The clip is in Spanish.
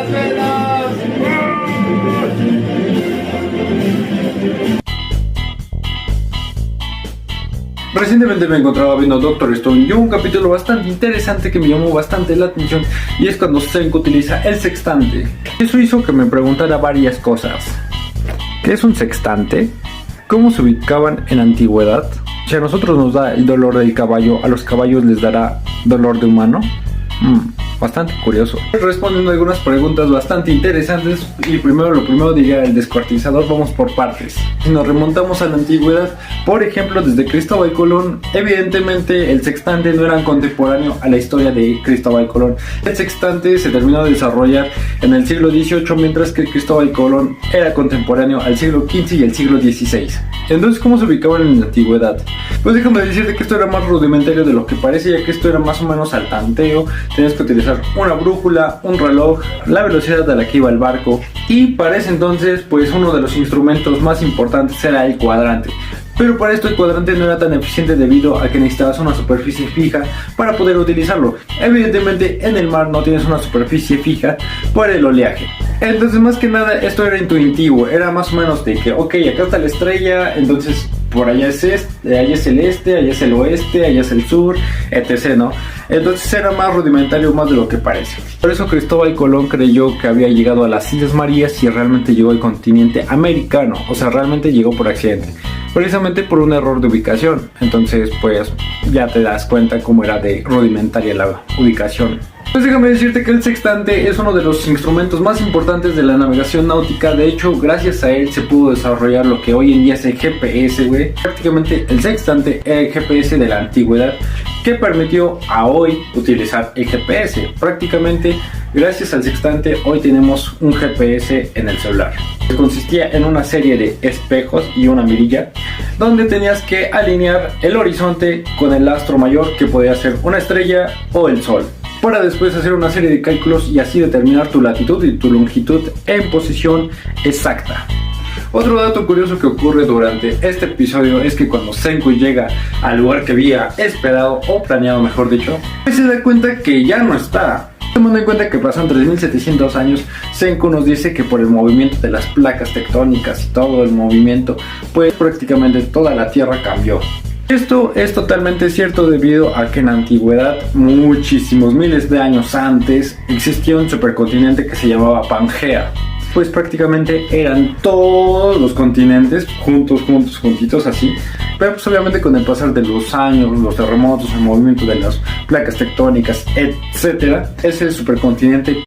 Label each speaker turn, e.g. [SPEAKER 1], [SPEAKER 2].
[SPEAKER 1] las velas.
[SPEAKER 2] Recientemente me encontraba viendo Doctor Stone y hubo un capítulo bastante interesante que me llamó bastante la atención, y es cuando Senku utiliza el sextante. Eso hizo que me preguntara varias cosas. ¿Qué es un sextante? ¿Cómo se ubicaban en antigüedad? Si a nosotros nos da el dolor del caballo, ¿a los caballos les dará dolor de humano? Bastante curioso. Respondiendo algunas preguntas bastante interesantes, y lo primero diría el descuartizador. Vamos por partes. Si nos remontamos a la antigüedad, por ejemplo desde Cristóbal Colón, evidentemente el sextante no era contemporáneo a la historia de Cristóbal Colón. El sextante se terminó de desarrollar en el siglo XVIII, mientras que Cristóbal Colón era contemporáneo al siglo XV y el siglo XVI. Entonces, ¿cómo se ubicaban en la antigüedad? Pues déjame decirte que esto era más rudimentario de lo que parece, ya que esto era más o menos al tanteo. Tenías que utilizar una brújula, un reloj, la velocidad a la que iba el barco, y para ese entonces pues uno de los instrumentos más importantes era el cuadrante. Pero para esto el cuadrante no era tan eficiente debido a que necesitabas una superficie fija para poder utilizarlo. Evidentemente en el mar no tienes una superficie fija por el oleaje. Entonces más que nada esto era intuitivo, era más o menos de que ok, acá está la estrella, entonces por allá es allá es el este, allá es el oeste, allá es el sur, etc., ¿no? Entonces era más rudimentario más de lo que parece. Por eso Cristóbal Colón creyó que había llegado a las Islas Marías y realmente llegó al continente americano, o sea, realmente llegó por accidente, precisamente por un error de ubicación. Entonces pues ya te das cuenta cómo era de rudimentaria la ubicación. Pues déjame decirte que el sextante es uno de los instrumentos más importantes de la navegación náutica. De hecho, gracias a él se pudo desarrollar lo que hoy en día es el GPS, güey. Prácticamente el sextante era el GPS de la antigüedad, que permitió a hoy utilizar el GPS. Prácticamente gracias al sextante hoy tenemos un GPS en el celular. Consistía en una serie de espejos y una mirilla, donde tenías que alinear el horizonte con el astro mayor, que podía ser una estrella o el sol, para después hacer una serie de cálculos y así determinar tu latitud y tu longitud en posición exacta. Otro dato curioso que ocurre durante este episodio es que cuando Senku llega al lugar que había esperado o planeado, mejor dicho, se da cuenta que ya no está. Tomando en cuenta que pasaron 3700 años, Senku nos dice que por el movimiento de las placas tectónicas y todo el movimiento, pues prácticamente toda la Tierra cambió. Esto es totalmente cierto debido a que en la antigüedad, muchísimos miles de años antes, existía un supercontinente que se llamaba Pangea. Pues prácticamente eran todos los continentes juntitos así. Pero pues obviamente con el pasar de los años, los terremotos, el movimiento de las placas tectónicas, etc., ese supercontinente